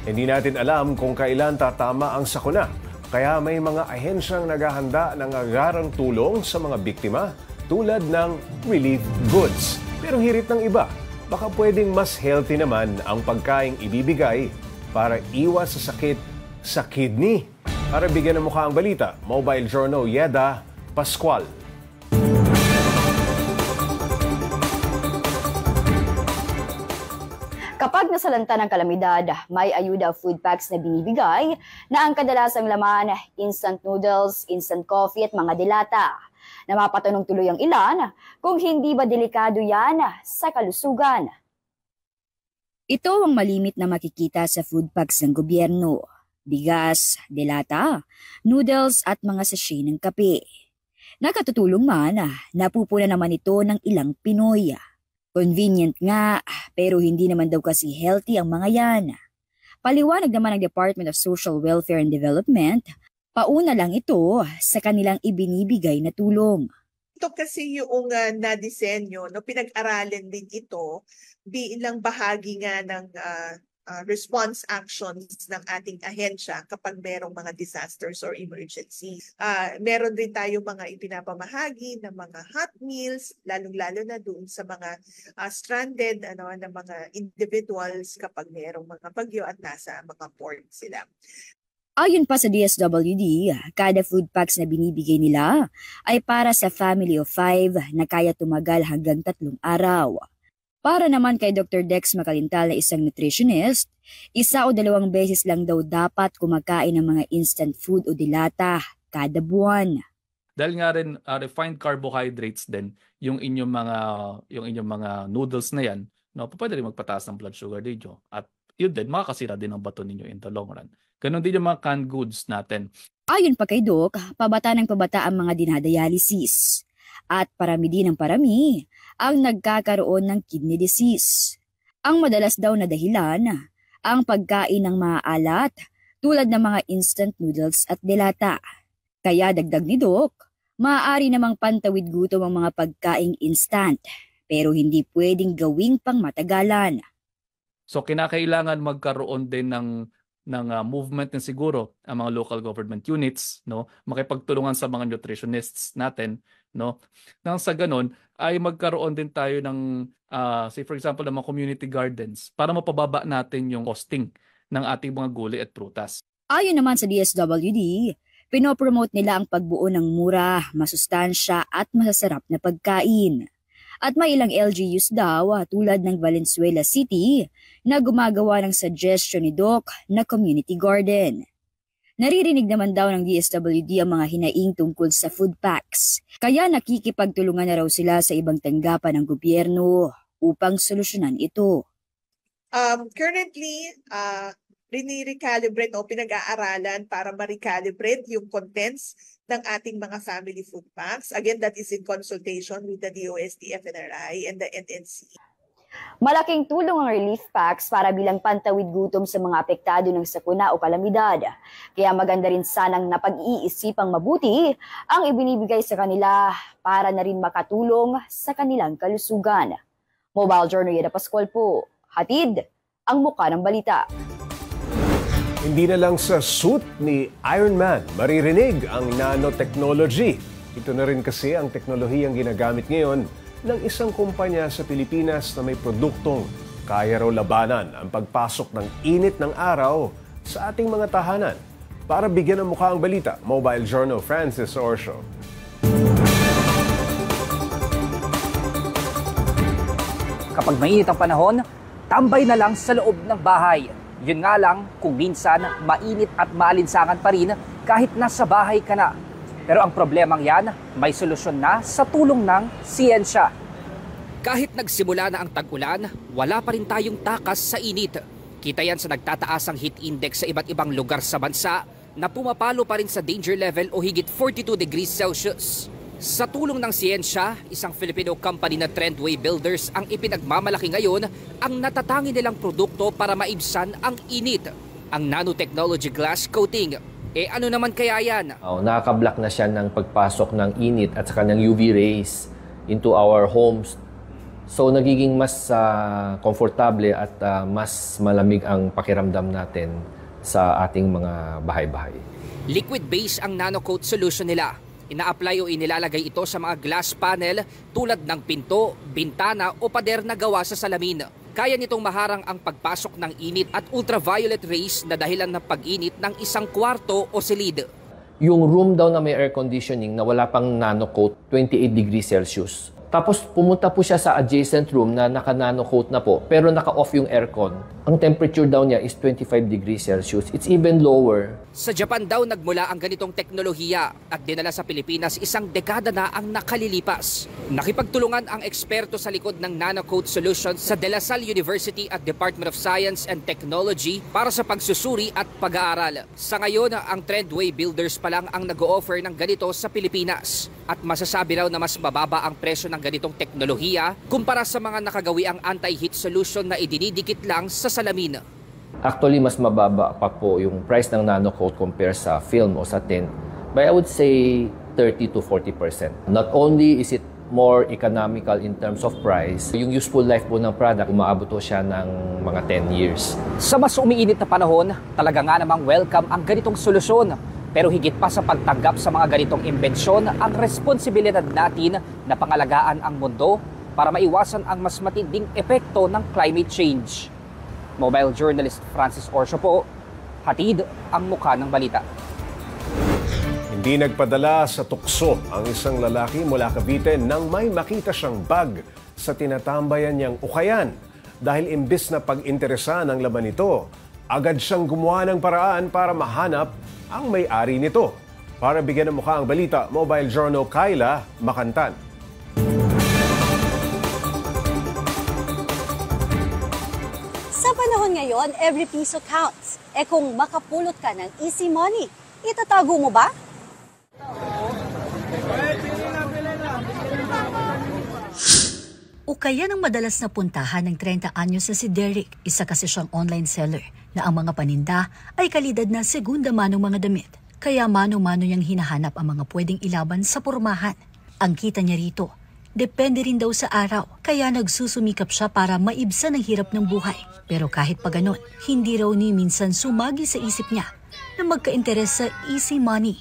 Hindi natin alam kung kailan tatama ang sakuna. Kaya may mga ahensyang naghahanda ng agarang tulong sa mga biktima tulad ng relief goods. Pero hirit ng iba, baka pwedeng mas healthy naman ang pagkaing ibibigay para iwas sa sakit sa kidney. Para bigyan ng mukha ang balita, Mobile Journal Yeda Pascual. Kapag nasalanta ng kalamidad, may ayuda food packs na binibigay na ang kadalasang laman, instant noodles, instant coffee at mga dilata. Napapatanong tuloy ang ilan kung hindi ba delikado yan sa kalusugan. Ito ang malimit na makikita sa food packs ng gobyerno. Bigas, dilata, noodles at mga sachet ng kape. Nakatutulong man, napupuna naman ito ng ilang Pinoy. Convenient nga, pero hindi naman daw kasi healthy ang mga yan. Paliwanag naman ng Department of Social Welfare and Development, pauna lang ito sa kanilang ibinibigay na tulong. Ito kasi yung na-disenyo, no, pinag-aralan din ito bilang bahagi nga ng response actions ng ating ahensya kapag merong mga disasters or emergency. Meron din tayo mga ipinapamahagi ng mga hot meals, lalong-lalo na doon sa mga stranded na mga individuals kapag merong mga bagyo at nasa mga port sila. Ayon pa sa DSWD, kada food packs na binibigay nila ay para sa family of 5 na kaya tumagal hanggang 3 araw. Para naman kay Dr. Dex Macalintal na isang nutritionist, 1 o 2 beses lang daw dapat kumakain ng mga instant food o dilata kada buwan. Dahil nga rin refined carbohydrates din yung inyong mga noodles na yan, no, pwede rin magpataas ng blood sugar ninyo. At yun din, makakasira din ang bato ninyo in the long run. Ganon din yung mga canned goods natin. Ayon pa kay Doc, pabata ng pabata ang mga dinadialysis. At parami din ng parami ang nagkakaroon ng kidney disease. Ang madalas daw na dahilan, ang pagkain ng maalat tulad ng mga instant noodles at delata. Kaya dagdag ni Doc, maaari namang pantawid gutom ang mga pagkaing instant, pero hindi pwedeng gawing pang matagalan. So kinakailangan magkaroon din ng movement na siguro ang mga local government units, no, makipagtulungan sa mga nutritionists natin, no, nang sa ganon ay magkaroon din tayo ng say for example ng mga community gardens para mapababa natin yung costing ng ating mga gulay at prutas. Ayon naman sa DSWD, pinopromote nila ang pagbuo ng mura, masustansya at masasarap na pagkain. At may ilang LGUs daw tulad ng Valenzuela City na gumagawa ng suggestion ni Doc na community garden. Naririnig naman daw ng DSWD ang mga hinaing tungkol sa food packs, kaya nakikipagtulungan na raw sila sa ibang tanggapan ng gobyerno upang solusyonan ito. Currently, rini-recalibrate o pinag-aaralan para ma-recalibrate yung contents ng ating mga family food packs. Again, that is in consultation with the DOST, FNRI, and the NNC. Malaking tulong ang relief packs para bilang pantawid gutom sa mga apektado ng sakuna o kalamidad. Kaya maganda rin sanang napag-iisipang mabuti ang ibinibigay sa kanila para na rin makatulong sa kanilang kalusugan. Mobile Journal Yeda Pascual po, hatid ang muka ng balita. Hindi na lang sa suit ni Iron Man maririnig ang nanotechnology. Ito na rin kasi ang teknolohiyang ginagamit ngayon ng isang kumpanya sa Pilipinas na may produktong kaya raw labanan ang pagpasok ng init ng araw sa ating mga tahanan. Para bigyan ng mukha ang balita, Mobile Journal Francis Orsio. Kapag mainit ang panahon, tambay na lang sa loob ng bahay. Yun nga lang kung minsan mainit at maalinsangan pa rin kahit nasa bahay ka na. Pero ang problemang yan, may solusyon na sa tulong ng siyensya. Kahit nagsimula na ang tag-ulan, wala pa rin tayong takas sa init. Kita yan sa nagtataasang heat index sa iba't ibang lugar sa bansa na pumapalo pa rin sa danger level o higit 42 degrees Celsius. Sa tulong ng siyensya, isang Filipino company na Trendway Builders ang ipinagmamalaki ngayon ang natatangi nilang produkto para maibsan ang init, ang nanotechnology glass coating. Ano naman kaya yan? Nakaka-block na siya ng pagpasok ng init at saka ng UV rays into our homes So nagiging mas komportable at mas malamig ang pakiramdam natin sa ating mga bahay-bahay. Liquid base ang NanoCoat solution nila. Ina-apply o inilalagay ito sa mga glass panel tulad ng pinto, bintana o pader na gawa sa salamin. Kaya nitong maharang ang pagpasok ng init at ultraviolet rays na dahilan ng pag-init ng isang kwarto o silid. Yung room daw na may air conditioning na wala pang NanoCoat, 28 degrees Celsius. Tapos pumunta po siya sa adjacent room na naka-NanoCoat na po, pero naka-off yung aircon. Ang temperature daw niya is 25 degrees Celsius. It's even lower. Sa Japan daw nagmula ang ganitong teknolohiya at dinala sa Pilipinas isang dekada na ang nakalilipas. Nakipagtulungan ang eksperto sa likod ng NanoCoat Solutions sa De La Salle University at Department of Science and Technology para sa pagsusuri at pag-aaral. Sa ngayon, ang Trendway Builders pa lang ang nag-o-offer ng ganito sa Pilipinas. At masasabi raw na mas mababa ang presyo ng ganitong teknolohiya kumpara sa mga nakagawi ang anti-heat solution na idinidikit lang sa salamin. Actually, mas mababa pa po yung price ng NanoCoat compare sa film o sa tint. But I would say 30 to 40%. Not only is it more economical in terms of price, yung useful life po ng product, umaabot po siya ng mga 10 years. Sa mas umiinit na panahon, talaga nga namang welcome ang ganitong solusyon. Pero higit pa sa pagtanggap sa mga ganitong imbensyon, ang responsibilidad natin na pangalagaan ang mundo para maiwasan ang mas matinding epekto ng climate change. Mobile journalist Francis Orcio po, hatid ang mukha ng balita. Hindi nagpadala sa tukso ang isang lalaki mula Cavite nang may makita siyang bag sa tinatambayan niyang ukayan. Dahil imbis na pag-interesan ang laman nito, agad siyang gumawa ng paraan para mahanap ang may-ari nito. Para bigyan ng mukha ang balita, Mobile Journal Kyla Makantan. Sa panahon ngayon, every piso counts. Kung makapulot ka ng easy money, itatago mo ba? Ukayan ang madalas na puntahan ng 30 anyos na si Derek. Isa kasi siyang online seller na ang mga paninda ay kalidad na segunda manong mga damit. Kaya mano-mano niyang hinahanap ang mga pwedeng ilaban sa pormahan. Ang kita niya rito, depende rin daw sa araw. Kaya nagsusumikap siya para maibsan ang hirap ng buhay. Pero kahit pa ganon, hindi raw ni minsan sumagi sa isip niya na magka-interes sa easy money.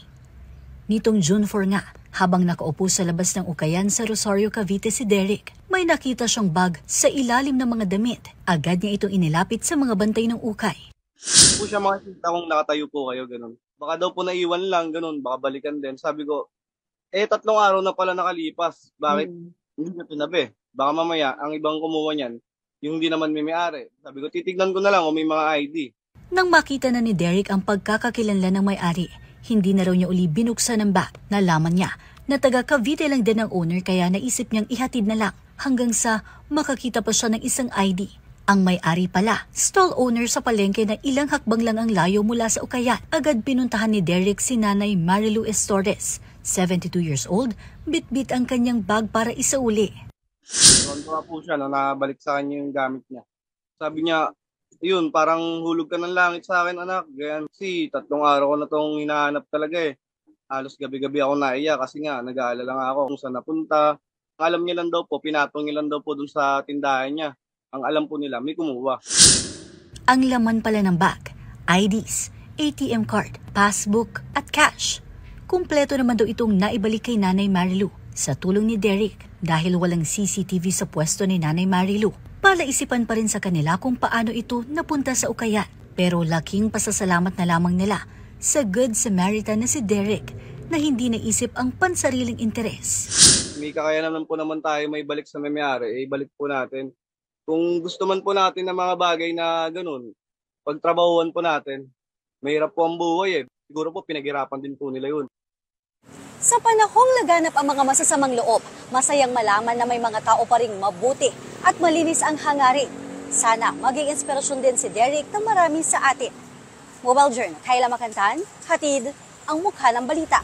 Nitong June 4 nga, habang nakaupo sa labas ng ukayan sa Rosario, Cavite si Derek, may nakita siyang bag sa ilalim ng mga damit. Agad niya itong inilapit sa mga bantay ng ukay. Po siya makikita kung nakatayo po kayo, ganun. Baka daw po naiwan lang, ganun, baka balikan din. Sabi ko, 3 araw na pala nakalipas. Bakit hindi niya tinabi? Baka mamaya, ang ibang kumuha niyan, yung hindi naman may-ari. Sabi ko, titignan ko na lang kung may mga ID. Nang makita na ni Derek ang pagkakakilanlan ng may-ari, hindi na raw niya uli binuksan ang bag. Nalaman niya na taga Cavite lang din ang owner kaya naisip niyang ihatid na lang hanggang sa makakita pa siya ng isang ID. Ang may-ari pala, stall owner sa palengke na ilang hakbang lang ang layo mula sa ukayan. Agad pinuntahan ni Derek si Nanay Marilu Estores, 72 years old, bit-bit ang kanyang bag para isauli. Tonto po siya na nabalik sa kanya yung gamit niya. Sabi niya, yun, parang hulog ka ng langit sa akin, anak. Ganyan. Kasi 3 araw ko na itong hinahanap talaga eh. Halos gabi-gabi ako naiyak kasi nga, nag-aalala nga ako kung saan napunta. Ang alam niya lang daw po, pinatong niya lang daw po dun sa tindahan niya. Ang alam po nila, may kumuha. Ang laman pala ng bag, IDs, ATM card, passbook at cash. Kumpleto naman daw itong naibalik kay Nanay Marilu sa tulong ni Derek dahil walang CCTV sa pwesto ni Nanay Marilu. Palaisipan pa rin sa kanila kung paano ito napunta sa ukayan. Pero laking pasasalamat na lamang nila sa Good Samaritan na si Derek na hindi naisip ang pansariling interes. May kakayanan po naman tayo may balik sa may-ari, ibalik po natin. Kung gusto man po natin ng mga bagay na ganun, pagtrabahuan po natin, mahirap po ang buhay eh. Siguro po pinaghirapan din po nila yun. Sa panahong laganap ang mga masasamang loob, masayang malaman na may mga tao pa ring mabuti at malinis ang hangarin. Sana maging inspirasyon din si Derek na marami sa atin. Mobile Journal, Kyla Makantan, hatid ang mukha ng balita.